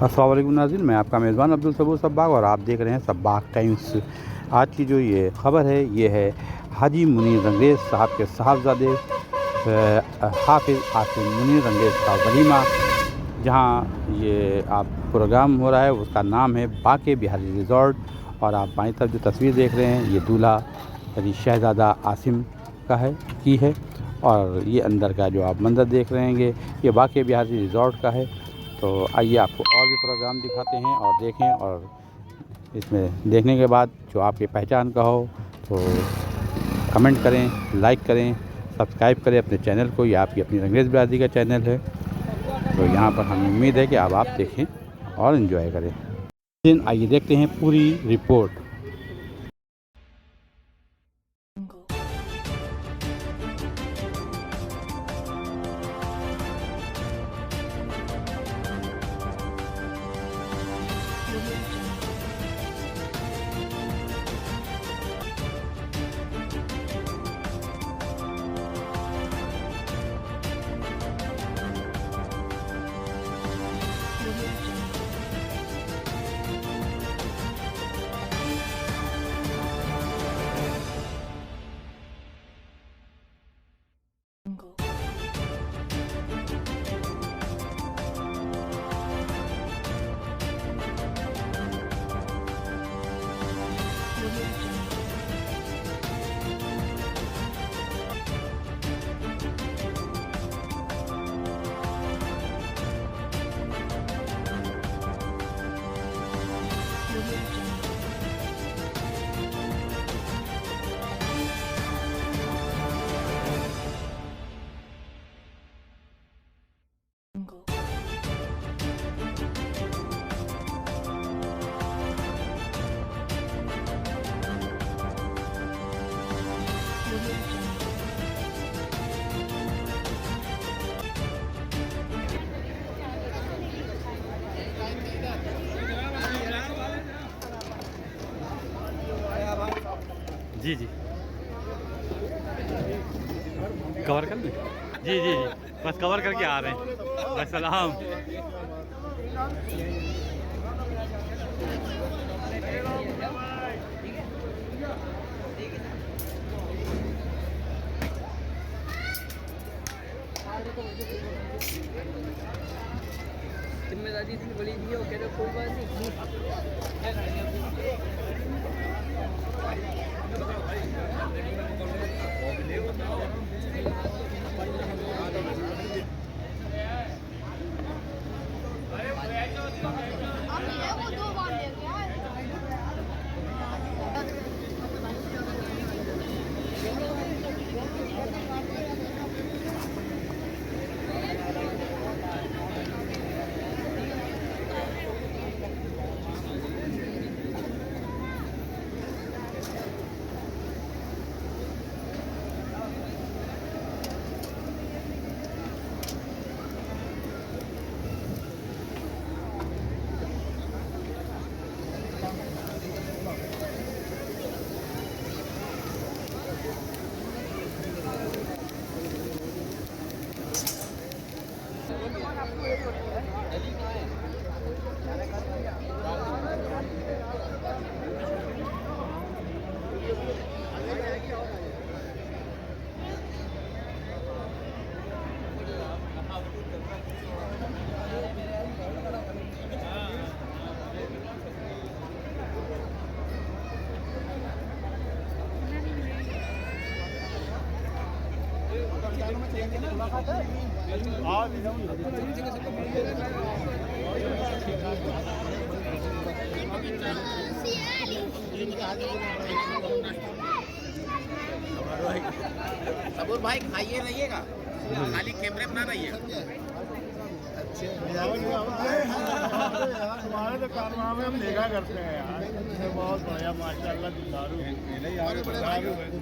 अस्सलाम वालेकुम नाज़रीन, मैं आपका मेज़बान अब्दुल सबूर सब्बाग और आप देख रहे हैं सब्बाग टाइम्स। आज की जो ये ख़बर है ये है हाजी मुनीर रंगरेज़ साहब के साहबजादे हाफिज़ आसिम मुनीर रंगरेज़ का वलीमा, जहाँ ये आप प्रोग्राम हो रहा है उसका नाम है बाके बिहारी रिज़ॉर्ट। और आप बाईं तरफ जो तस्वीर देख रहे हैं ये दूल्हा यानी शहज़ादा आसिम का है और ये अंदर का जो आप मंजर देख रहे हैं ये बाके बिहारी रिज़ॉर्ट का है। तो आइए आपको और भी प्रोग्राम दिखाते हैं और देखें, और इसमें देखने के बाद जो आपकी पहचान का हो तो कमेंट करें, लाइक करें, सब्सक्राइब करें अपने चैनल को। ये आपकी अपनी रंगरेज़ बिरादरी का चैनल है। तो यहाँ पर हमें उम्मीद है कि अब आप देखें और इन्जॉय करें। आइए देखते हैं पूरी रिपोर्ट। जी जी कवर कर लें। जी जी जी बस कवर करके आ रहे हैं। अस्सलाम। जिम्मेदारी इतनी बड़ी दी है, वो कह रहे कोई बात नहीं। सबूर भाई खाइए रहिएगा, खाली कैमरे बना रहिए। हमारे तो कारनामे हम देखा करते हैं यार, बहुत बढ़िया माशाल्लाह।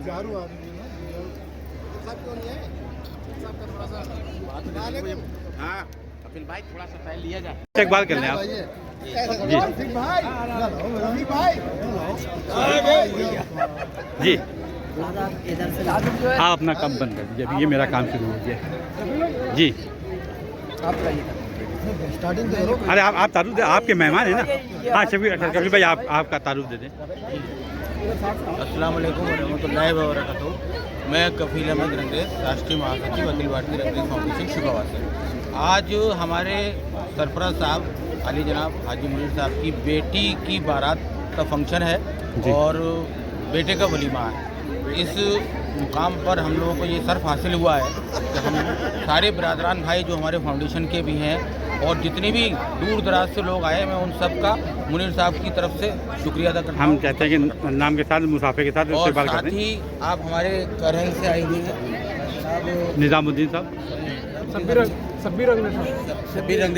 दारू हाँ कपिल भाई थोड़ा सा पहले लिया जाए। एक बार कर लें आप। जी आप अपना काम बंद कर दीजिए, अभी ये मेरा काम शुरू हो गया। जी आप अरे आप तारुफ दे, आपके मेहमान हैं ना। हाँ शबीर भाई आपका तारुफ दे दें। अस्सलाम वालेकुम रहमतुल्लाहि व बरकातहू। मैं कफील अहमद रंगरेज, राष्ट्रीय महासचिव अखिल भारतीय रंगरेज फाउंडेशन शुभावास से। आज हमारे सरफराज साहब अली जनाब हाजी मुनीर साहब की बेटी की बारात का फंक्शन है और बेटे का वलीमा है। इस मुकाम पर हम लोगों को ये शर्फ हासिल हुआ है कि हम सारे बिरादरान भाई जो हमारे फाउंडेशन के भी हैं और जितने भी दूर दराज से लोग आए, मैं उन सब का मुनीर साहब की तरफ से शुक्रिया अदा करता हूँ। हम चाहते हैं कि नाम के साथ मुसाफे के साथ और इस्तेमाल साथ करते ही आप हमारे करहल से आई हुई हैं निज़ामुद्दीन साहब, शब्बीर रंगरेज,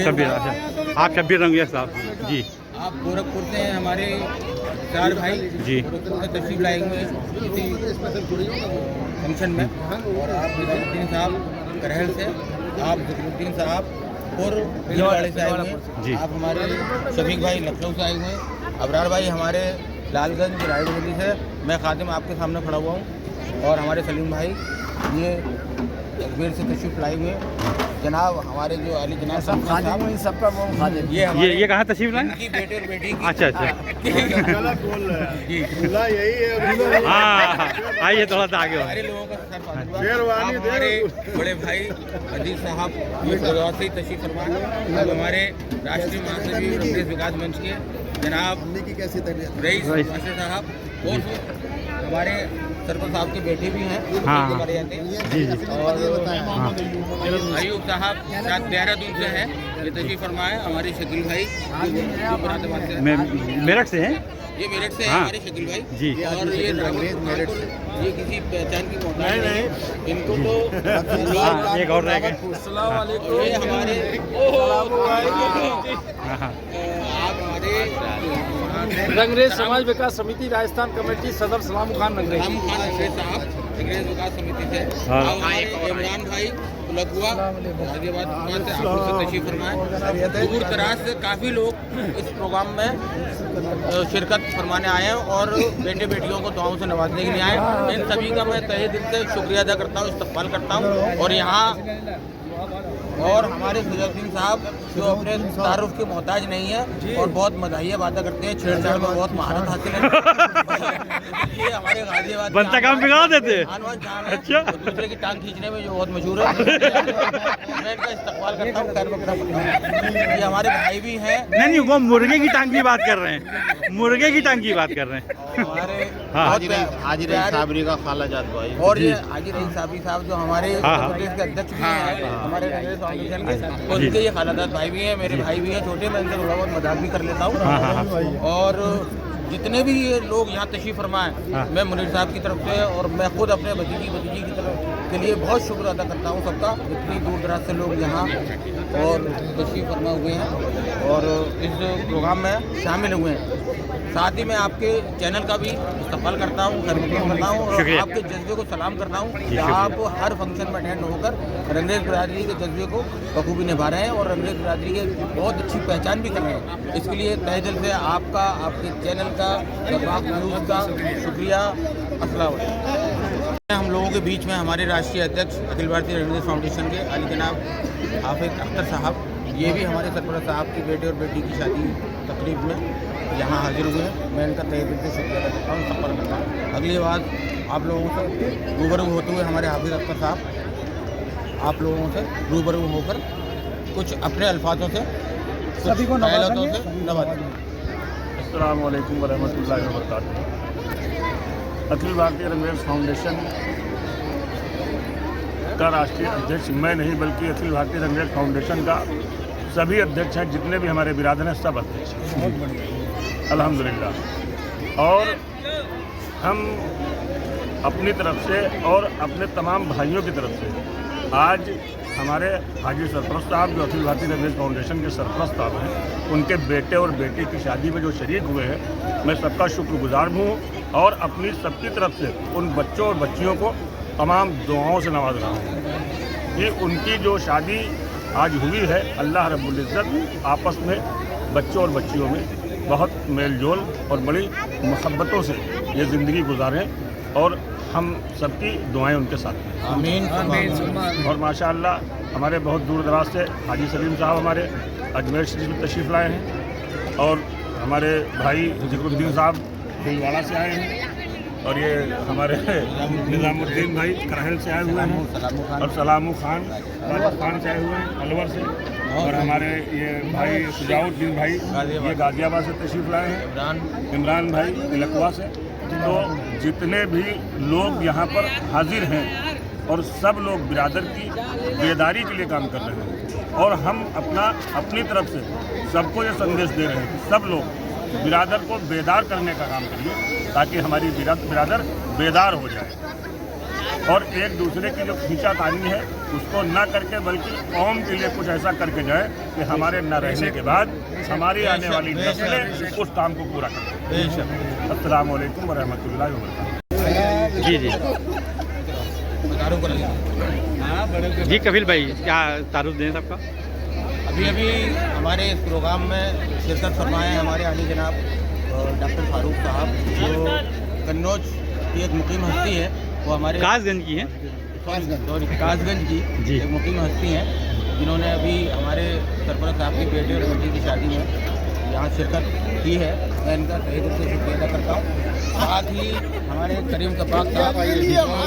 शब्बीर, अच्छा आप शब्बीर रंगरेज साहब जी। आप गोरखपुर से हैं, हमारे चार भाई जी गोरखपुर से तशरीफ लाए हुए हैं किसी फंक्शन में। और आप निज़ामुद्दीन साहब करहल से, आप ज़करुद्दीन साहब और भीलवाड़े से आए हुए हैं जी। आप हमारे शफीक भाई लखनऊ से आए हुए हैं। अबरार भाई हमारे लालगंज रायबरेली से, मैं खादिम आपके सामने खड़ा हुआ हूँ। और हमारे सलीम भाई ये अजमेर से तशरीफ लाए हुए हैं। जनाब हमारे जो अली जनाब साहब सबका ये कहाँ तशरीफ लाए? इनकी बेटे और बेटी की। अच्छा गलत बोल रहे हैं जी खुला यही है। हाँ आइए थोड़ा सा आगे सारे लोगों का सर फाजिल हुआ। मेहरबानी आप हमारे बड़े भाई अजीज साहब ये गुजरात से तशरीफ फरमा। अब हमारे राष्ट्रीय महासचिव रंगरेज विकास मंच के जनाब रईस वासे साहब और हमारे सरपंच साहब के बेटे भी हैं हाँ। मारे जाते हैं। जी जी और हाँ अयूब साहब शायद देहरादून से हैं, ये तशरीफ फरमाए। हमारे शकील भाई जो मुरादाबाद से हैं। मेरठ से हैं। ये मेरठ से है हाँ। हमारे शकील भाई जी। और ये रंगरेज मेरठ से, ये किसी पहचान की मोहताज नहीं, इनको तो हाँ, एक और रह गए। और ये हमारे हाँ, हाँ। आप हमारे रंगरेज समाज विकास समिति राजस्थान कमेटी सदर सलाम खान रंगरेज राम खान रंगरेज साहब रंगरेज विकास समिति से। हाँ। अब हमारे इमरान भाई लखुआ गाजियाबाद से आपसे तशरीफ फरमाए। दूर दराज से काफ़ी लोग इस प्रोग्राम में शिरकत फरमाने आए हैं और बेटे बेटियों को दुआओं से नवाजने के लिए आए। इन सभी का मैं तहे दिल से शुक्रिया अदा करता हूँ, इस्तकबाल करता हूँ। और यहाँ और हमारे सुजरदीन साहब जो अपने तारुफ के मोहताज नहीं है और बहुत मजाहिया बातें करते हैं, छेड़छाड़ में बहुत महारत हासिल है। ये हमारे गाजियाबाद बनता काम बिगाड़ देते हैं। अच्छा, दूसरे की टांग खींचने में जो बहुत मशहूर है, मैं इनका इस्तकबाल करता हूँ, खैर वगैरह करता हूँ। ये हमारे भाई भी हैं। नहीं वो मुर्गे की टांग की बात कर रहे हैं, मुर्गे की टांग की बात कर रहे हैं। हमारे हाँ। हाजी रईस साबरी का खालाजाद भाई और ये हाजी रईस साबरी साहब जो हमारे हाँ, हाँ। प्रदेश के अध्यक्ष भी हैं, हमारे रंगरेज फाउंडेशन के, उनके ये खालाजाद भाई भी हैं, मेरे भाई भी हैं छोटे, मैं इनसे थोड़ा बहुत मजाक भी कर लेता हाँ, हाँ, हूँ। और जितने भी ये लोग यहाँ तशरीफ फरमाएं, हाँ। मैं मुनीर साहब की तरफ से और मैं खुद अपने भतीजी की तरफ के लिए बहुत शुक्र अदा करता हूँ सबका। इतनी दूर दराज से लोग यहाँ और तशरीफ फरमा हुए हैं और इस प्रोग्राम में शामिल हुए हैं। साथ ही मैं आपके चैनल का भी इस्तेमाल करता हूँ, खैर करता हूँ और शुक्रिया। आपके जज्बे को सलाम करता हूँ कि शुक्रिया। आप हर फंक्शन में अटेंड होकर रंगरेज बिरादरी के जज्बे को बखूबी निभा रहे हैं और रंगरेज बिरादरी की बहुत अच्छी पहचान भी कर रहे हैं। इसके लिए तहे दिल से आपका, आपके चैनल का, जवाब न्यूज़ का शुक्रिया। अस्सलाम वालेकुम। हम लोगों के बीच में हमारे राष्ट्रीय अध्यक्ष अखिल भारतीय रंगरेज फाउंडेशन के अली जनाब हाफिज अख्तर साहब, ये भी हमारे सरपरस्त साहब की बेटे और बेटी की शादी तकरीब में यहाँ हाजिर हुए हैं। मैं इनका तहे दिल से शुक्रिया अदा करता हूँ, संपर्क करता हूँ। अगली बात आप लोगों से रूबरू होते हुए हमारे हाफिज अख्तर साहब आप लोगों से रूबरू होकर कुछ अपने अल्फाजों से सभी को नवाजेंगे। अस्सलाम वालेकुम वरहमतुल्लाहि वबरकातुहू। अखिल भारतीय रंगरेज फाउंडेशन का राष्ट्रीय अध्यक्ष मैं नहीं बल्कि अखिल भारतीय रंगरेज फाउंडेशन का सभी अध्यक्ष हैं, जितने भी हमारे बिरादर हैं सब अध्यक्ष हैं अल्हम्दुलिल्लाह। और हम अपनी तरफ से और अपने तमाम भाइयों की तरफ से आज हमारे हाजी सरपरस्त साहब जो अखिल भारतीय रंगरेज फाउंडेशन के सरपरस्त साहब हैं, उनके बेटे और बेटी की शादी में जो शरीक हुए हैं, मैं सबका शुक्रगुजार हूँ और अपनी सबकी तरफ से उन बच्चों और बच्चियों को तमाम दुआओं से नवाज रहा हूँ। ये उनकी जो शादी आज हुई है, अल्लाह रब्बुल इज़्ज़त आपस में बच्चों और बच्चियों में बहुत मेल जोल और बड़ी मोहब्बतों से ये ज़िंदगी गुजारें और हम सबकी दुआएं उनके साथ हैं। आमीन आमीन सुम्मा आमीन। और माशाअल्लाह हमारे बहुत दूर दराज से हाजी सलीम साहब हमारे अजमेर शरीफ में तशरीफ़ लाए हैं और हमारे भाई जिक्रुद्दीन साहब भीलवाड़ा से आए हैं और ये हमारे निज़ामुद्दीन भाई करहल से आए हुए हैं और सलामू खान राजस्थान से आए हुए हैं अलवर से और हमारे ये भाई सुजाउद्दीन भाई ये गाज़ियाबाद से तशरीफ़ लाए हैं, इमरान भाई लकवा से। तो जितने भी लोग यहाँ पर हाजिर हैं और सब लोग बिरादर की बेदारी के लिए काम कर रहे हैं और हम अपनी तरफ से सबको ये संदेश दे रहे हैं कि सब लोग बिरादर को बेदार करने का काम करिए ताकि हमारी बिरादर बेदार हो जाए और एक दूसरे की जो खींचातानी है उसको न करके बल्कि कौम के लिए कुछ ऐसा करके जाए कि हमारे न रहने के बाद हमारी आने वाली नस्लें उस काम को पूरा करें। अस्सलाम वालेकुम व रहमतुल्लाहि व बरकातहू। जी जी जी कफिल भाई क्या तारुफ दें सबका। अभी हमारे इस प्रोग्राम में शिरकत फरमाए हैं हमारे आली जनाब डॉक्टर फारूक साहब जो कन्नौज की एक मुकीम हस्ती है, वो हमारे कासगंज की हैं, कासगंज की जी। एक मुकीम हस्ती हैं जिन्होंने अभी हमारे सरपरस्त साहब की बेटे और बेटी की शादी में यहाँ शिरकत की है। मैं इनका तहे दिल से शुक्रिया अदा करता हूँ। साथ ही हमारे करीम कपाक साहब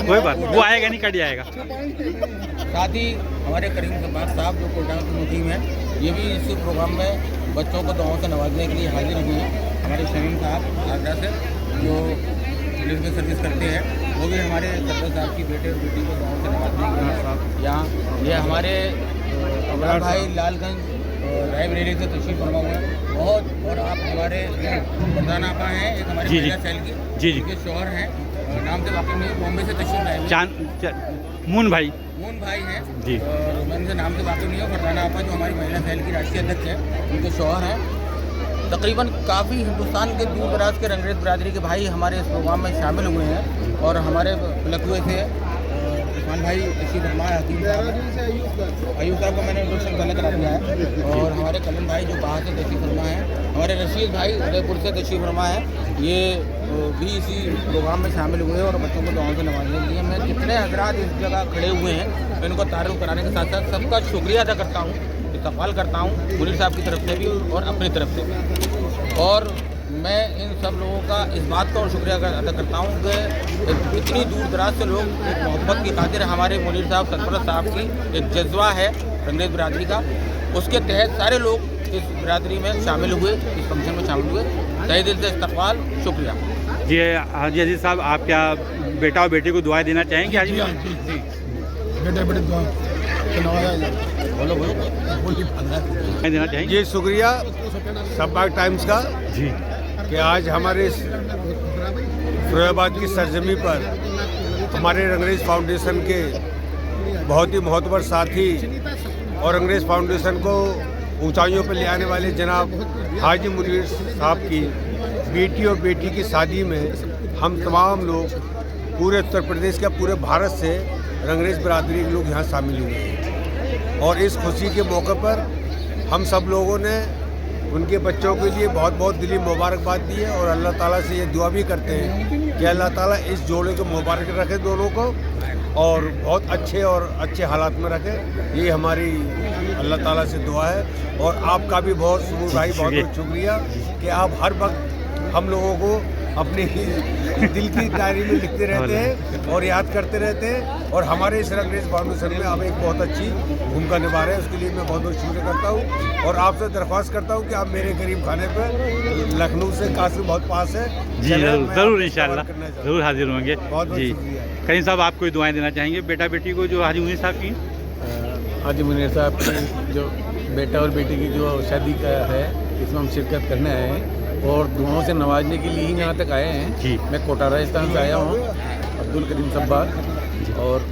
कोई बात वो आएगा नहीं कट जाएगा। साथ ही हमारे करीम कपाक साहब जो कोटा के मुकीम हैं, ये भी इस प्रोग्राम में बच्चों को दुआओं से नवाजने के लिए हाजिर हुए हैं। हमारे शमीम साहब आगरा से जो पुलिस में सर्विस करते हैं, वो भी हमारे सरपंच साहब की बेटे और बेटी को दुआओं से नवाजने के लिए यहाँ ये हमारे अमरा भाई लालगंज रायबरेली से तशरीफ फरमा हुए हैं बहुत। और आप हमारे प्रधान आपा हैं एक हमारे जी, जी। महिला सेल की जी, जी। उनके शौहर हैं, नाम से वाकई नहीं, बॉम्बे से तशरीफ लाए हुए हैं। मून भाई मून भाई हैं जी। और मैं उनके नाम से वाकई नहीं हूँ। फरदाना आपा जो हमारी महिला सेल की राष्ट्रीय अध्यक्ष है, उनके शौहर हैं। तकरीबन काफ़ी हिंदुस्तान के दूर दराज के रंगरेज बिरादरी के भाई हमारे इस प्रोग्राम में शामिल हुए हैं और हमारे लखुए से उस्मान भाई तशरीफ फरमा है, हकीम साहब अयूब साहब को मैंने इंट्रोडक्शन पहले करा दिया है और हमारे कलम भाई जो बाहर से तशरीफ फरमा है, हमारे रशीद भाई उदयपुर से तशरीफ फरमा है, ये भी इसी प्रोग्राम में शामिल हुए और बच्चों को दुआओं से नवाजने के लिए मैं जितने हजरात इस जगह खड़े हुए हैं मैं इनको तारुफ कराने के साथ साथ सबका शुक्रिया अदा करता हूँ, इस्तक़बाल करता हूँ मुनीर साहब की तरफ से भी और अपनी तरफ से भी। और मैं इन सब लोगों का इस बात का और शुक्रिया अदा करता हूँ कि इतनी दूर दराज से लोग एक मोहब्बत की खातिर हमारे मुनीर साहब सरपरस्त साहब की एक जज्बा है रंगरेज बिरादरी का, उसके तहत सारे लोग इस बिरादरी में शामिल हुए, इस फंक्शन में शामिल हुए। तहे दिल से इस्तक़बाल, शुक्रिया। जी हाजी अजीज़ साहब आप क्या बेटा और बेटी को दुआएं देना चाहेंगे हाजी साहब? बेटे बेटे दुआ बोलो देना चाहेंगे जी शुक्रिया शब्बाक टाइम्स का जी कि आज हमारे इस फिरोजाबाद की सरजमी पर हमारे रंगरेज फाउंडेशन के बहुत ही मोहतबर साथी और रंगरेज फाउंडेशन को ऊंचाइयों पर ले आने वाले जनाब हाजी मुनीर साहब की बेटी और बेटी की शादी में हम तमाम लोग पूरे उत्तर प्रदेश के पूरे भारत से रंगरेज बिरादरी के लोग यहाँ शामिल हुए हैं और इस खुशी के मौके पर हम सब लोगों ने उनके बच्चों के लिए बहुत बहुत दिली मुबारकबाद दी है और अल्लाह ताला से ये दुआ भी करते हैं कि अल्लाह ताला इस जोड़े को मुबारक रखे दोनों को और बहुत अच्छे हालात में रखे। ये हमारी अल्लाह ताला से दुआ है और आपका भी बहुत सुबह भाई बहुत बहुत शुक्रिया कि आप हर वक्त हम लोगों को अपने दिल की डायरी में लिखते रहते हैं और याद करते रहते हैं और हमारे इस रंगरेज फाउंडेशन में आप एक बहुत अच्छी भूमिका निभा रहे हैं, उसके लिए मैं बहुत बहुत शुक्रिया करता हूँ और आपसे दरख्वास्त करता हूँ कि आप मेरे गरीब खाने पर लखनऊ से काशी बहुत पास है जी ज़रूर इंशाल्लाह ज़रूर हाजिर होंगे। बहुत जी शुक्रिया। करीम साहब आप कोई दुआएं देना चाहेंगे बेटा बेटी को जो हाजी मुनीर साहब की? हाजी मुनीर साहब की जो बेटा और बेटी की जो शादी का है इसमें हम शिरकत करने आए हैं और दुआओं से नवाजने के लिए ही यहाँ तक आए हैं। जी मैं कोटा राजस्थान से आया हूँ, अब्दुल करीम सब्बाग, और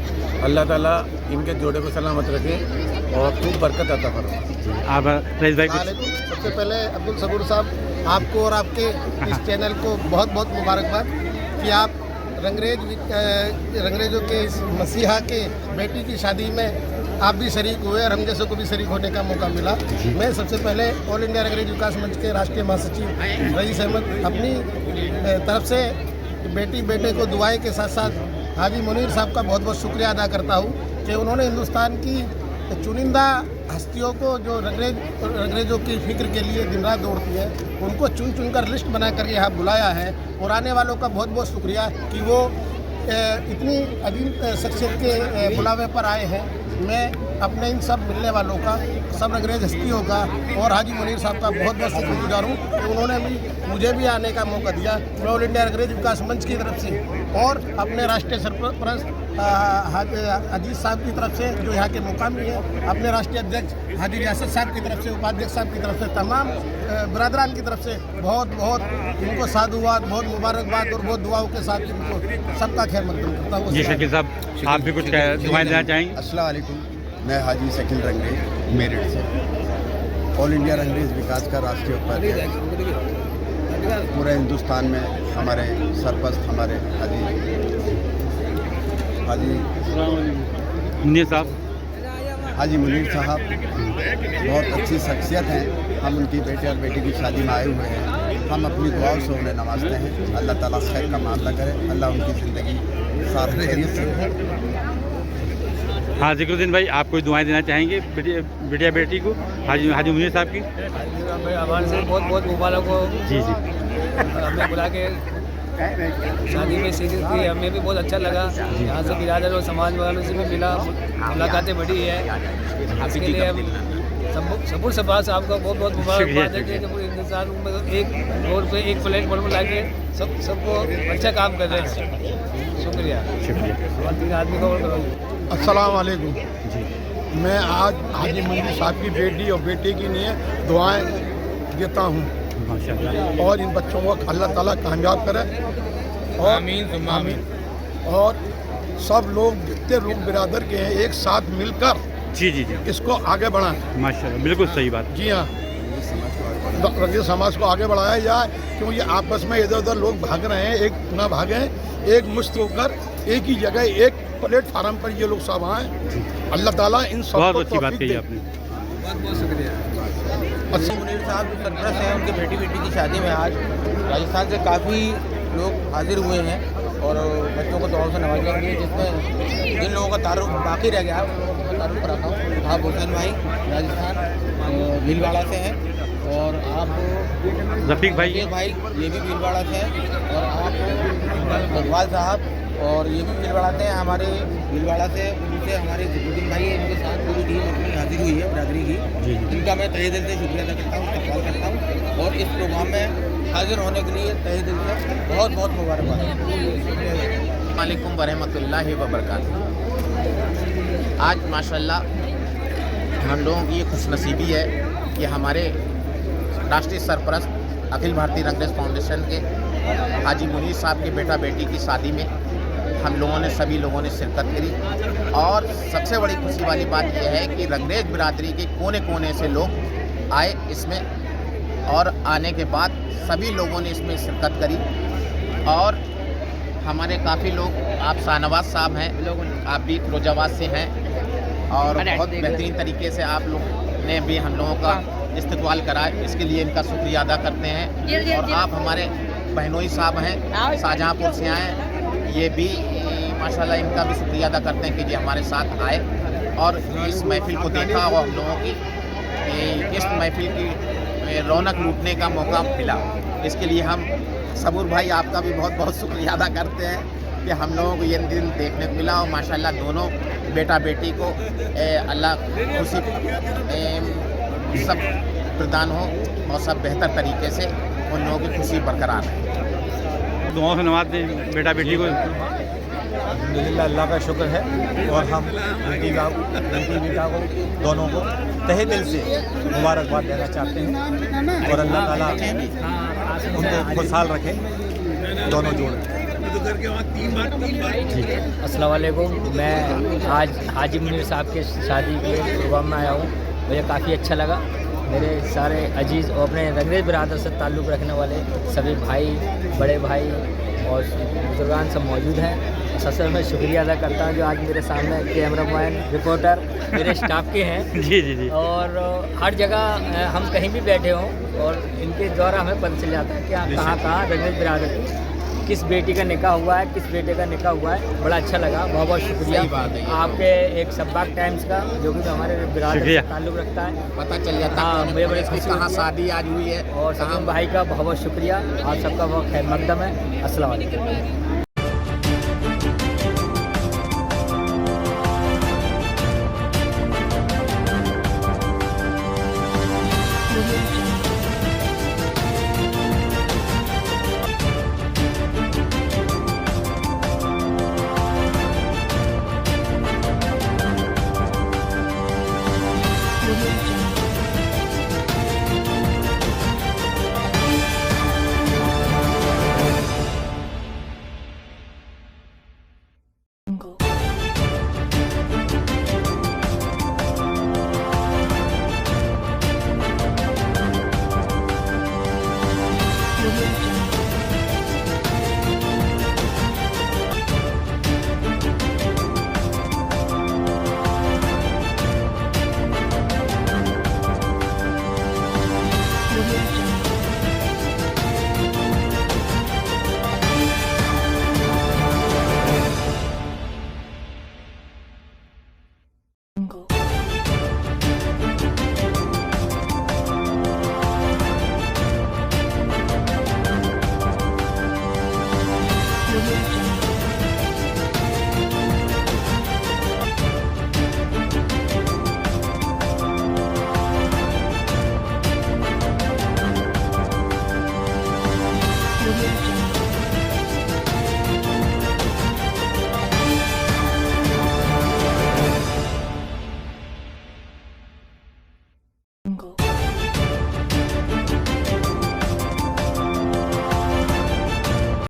अल्लाह ताला इनके जोड़े को सलामत रखे और खूब बरकत अता फरमाए। आप रईस भाई कुछ? सबसे पहले अब्दुल सबूर साहब आपको और आपके इस चैनल को बहुत बहुत मुबारकबाद कि आप रंगरेजों के इस मसीहा के बेटी की शादी में आप भी शरीक हुए और हम जैसे को भी शरीक होने का मौका मिला। मैं सबसे पहले ऑल इंडिया रंगरेज विकास मंच के राष्ट्रीय महासचिव रईस अहमद अपनी तरफ से बेटी बेटे को दुआएं के साथ साथ हाजी मुनीर साहब का बहुत बहुत शुक्रिया अदा करता हूँ कि उन्होंने हिंदुस्तान की चुनिंदा हस्तियों को जो अंग्रेज़ों की फिक्र के लिए दिन रात दौड़ती है, उनको चुन चुन कर लिस्ट बना कर यहाँ बुलाया है। और आने वालों का बहुत बहुत शुक्रिया कि वो इतनी अजीम शख्सियत के बुलावे पर आए हैं। मैं अपने इन सब मिलने वालों का, सब अंग्रेज़ हस्तियों का और हाजी मुनीर साहब का बहुत बहुत शुक्रगुजार हूँ कि उन्होंने मुझे भी आने का मौका दिया। मैं ऑल इंडिया अंग्रेज़ विकास मंच की तरफ से और अपने राष्ट्रीय सरपरस्त अजीज साहब की तरफ से जो यहाँ के मुकामी है, अपने राष्ट्रीय अध्यक्ष हाजी रियासत साहब की तरफ से, उपाध्यक्ष साहब की तरफ से, तमाम बरदरान की तरफ से बहुत बहुत इनको साधुवाद, बहुत मुबारकबाद और बहुत दुआओं के साथ इनको सबका खैर मकदम करता हूँ। जी शकील साहब, आप भी कुछ दुआएं देना चाहेंगे? अस्सलाम वालेकुम, मैं हाजी शकील रंगरेज मेरठ से ऑल इंडिया रंगरेज विकास का राष्ट्रीय उपाध्यक्ष। पूरे हिंदुस्तान में हमारे सरपरस्त हमारे हाजी मुनीर साहब बहुत अच्छी शख्सियत हैं। हम उनकी बेटे और बेटी की शादी में आए हुए हैं। हम अपनी दुआओं से उन्हें नवाजते हैं। अल्लाह ताला खैर का मामला करे, अल्लाह उनकी ज़िंदगी साथ खैरियत से। हाँ ज़िक्रुद्दीन भाई, आप कोई दुआएं देना चाहेंगे बिटिया बेटी को, हाजी मुनीर साहब की? हमारे से बहुत बहुत मुबारक हो। जी जी, हमें बुला के शादी में शिरकत की, हमें भी बहुत अच्छा लगा। यहाँ से बिरादर और समाज वालों से भी मिला, मुलाकातें बढ़ी है। इसके लिए हम सबूर सभा साहब का बहुत बहुत मुबारकबाद देते हैं कि पूरे हिंदुस्तान में एक रोड पे एक प्लेटफॉर्म पर लाके सबको अच्छा काम कर रहे हैं। शुक्रिया। और 3 आदमी को और करो। अस्सलाम वालेकुम। मैं आज हाजी मुनीर साहब की बेटी और बेटे के लिए दुआएं देता हूँ और इन बच्चों को अल्लाह ताला कामयाब करे और आमीन। और सब लोग जितने लोग बिरादर के हैं एक साथ मिलकर जी जी जी, इसको आगे बढ़ाएं। माशाल्लाह, बिल्कुल सही बात। जी हाँ, रंगरेज समाज को आगे बढ़ाया जाए, क्योंकि आपस में इधर उधर लोग भाग रहे हैं। एक ना भागें, एक मुश्त होकर एक ही जगह एक प्लेटफार्म पर ये लोग सब आए। अल्लाह ताला इन सब बहुत को अच्छी बात कही तौफीक दे। आपने। बहुत बहुत शुक्रिया। हाजी मुनीर साहब जो सरपरस्त हैं, उनके बेटी की शादी में आज राजस्थान से काफ़ी लोग हाजिर हुए हैं और बच्चों को दुआओं से नवाजेंगे। जिसमें जिन लोगों का तारुफ बाकी रह गया उन लोगों का तारुफ कराता हूँ। आप हुसैन भाई राजस्थान भीलवाड़ा से हैं और आप रफ़ीक भाई ये भी भीलवाड़ा से हैं और आप इकबाल साहब और ये भी भीलवाड़ा से हैं। हमारे भीलवाड़ा से उनसे हमारे ज़िक्रुद्दीन भाई, इनके साथ पूरी टीम अपनी हाजिर हुई है बिरादरी की। जिनका मैं तहे दिल से शुक्रिया अदा करता हूँ, इस्तकबाल करता हूँ और इस प्रोग्राम में हाजिर होने के लिए तहे दिल से बहुत बहुत मुबारकबाद। वालेकुम वरहमतुल्लाहि वबरकातुहू। आज माशाल्लाह हम लोगों की ये खुशनसीबी है कि हमारे राष्ट्रीय सरपरस्त अखिल भारतीय रंगरेज फाउंडेशन के हाजी मुनीर साहब के बेटा बेटी की शादी में हम लोगों ने सभी लोगों ने शिरकत करी। और सबसे बड़ी खुशी वाली बात यह है कि रंगरेज बिरादरी के कोने कोने से लोग आए इसमें और आने के बाद सभी लोगों ने इसमें शिरकत करी। और हमारे काफ़ी लोग, आप शाहनवाज साहब हैं, आप भी फिरोजाबाद से हैं और बहुत बेहतरीन तरीके से आप लोग ने भी हम लोगों का इस्तकबाल करा, इसके लिए इनका शुक्रिया अदा करते हैं। और आप हमारे बहनोई साहब हैं, शाहजहाँपुर से आए, ये भी माशाल्लाह इनका भी शुक्रिया अदा करते हैं कि ये हमारे साथ आए और इस महफिल को देखा और हम लोगों की इस महफिल की रौनक लूटने का मौका मिला। इसके लिए हम सबूर भाई आपका भी बहुत बहुत शुक्रिया अदा करते हैं कि हम लोगों को ये दिन देखने को मिला। और माशाल्लाह दोनों बेटा बेटी को अल्लाह खुशी सब प्रदान हो और सब बेहतर तरीके से उन लोगों की खुशी बरकरार है। दुआओं से नवाज दें बेटा बेटी को। अल्हम्दुलिल्लाह, अल्लाह का शुक्र है और हम बेटी बेटा को दोनों को तहे दिल से मुबारकबाद देना चाहते हैं और अल्लाह ताला उनको खुशहाल रखे, दोनों जोड़े। अस्सलाम वालेकुम। मैं आज हाजी मुनीर साहब के शादी के प्रोग्राम में आया हूँ। मुझे काफ़ी अच्छा लगा। मेरे सारे अजीज़ और अपने रंगरेज बिरादर से ताल्लुक़ रखने वाले सभी भाई, बड़े भाई और बुजुर्गान सब मौजूद हैं। सबसे मैं शुक्रिया अदा करता हूँ जो आज मेरे सामने कैमरामैन, रिपोर्टर मेरे स्टाफ के हैं। जी जी जी। और हर जगह हम कहीं भी बैठे हों और इनके द्वारा हमें पता चल जाता है कि आप कहाँ रंगरेज बिरादर किस बेटी का निकाह हुआ है, किस बेटे का निकाह हुआ है, बड़ा अच्छा लगा। बहुत बहुत शुक्रिया सही बात है ये। आपके एक सब्बाक टाइम्स का, जो कि हमारे बिरादर से ताल्लुक़ रखता है। पता चल जाता हाँ, है मुझे बड़ी कि खुशी कहाँ होती है। शादी आज हुई है और सलीम भाई का बहुत बहुत शुक्रिया, आप सबका बहुत खैर मकदम है। अस्सलाम वालेकुम।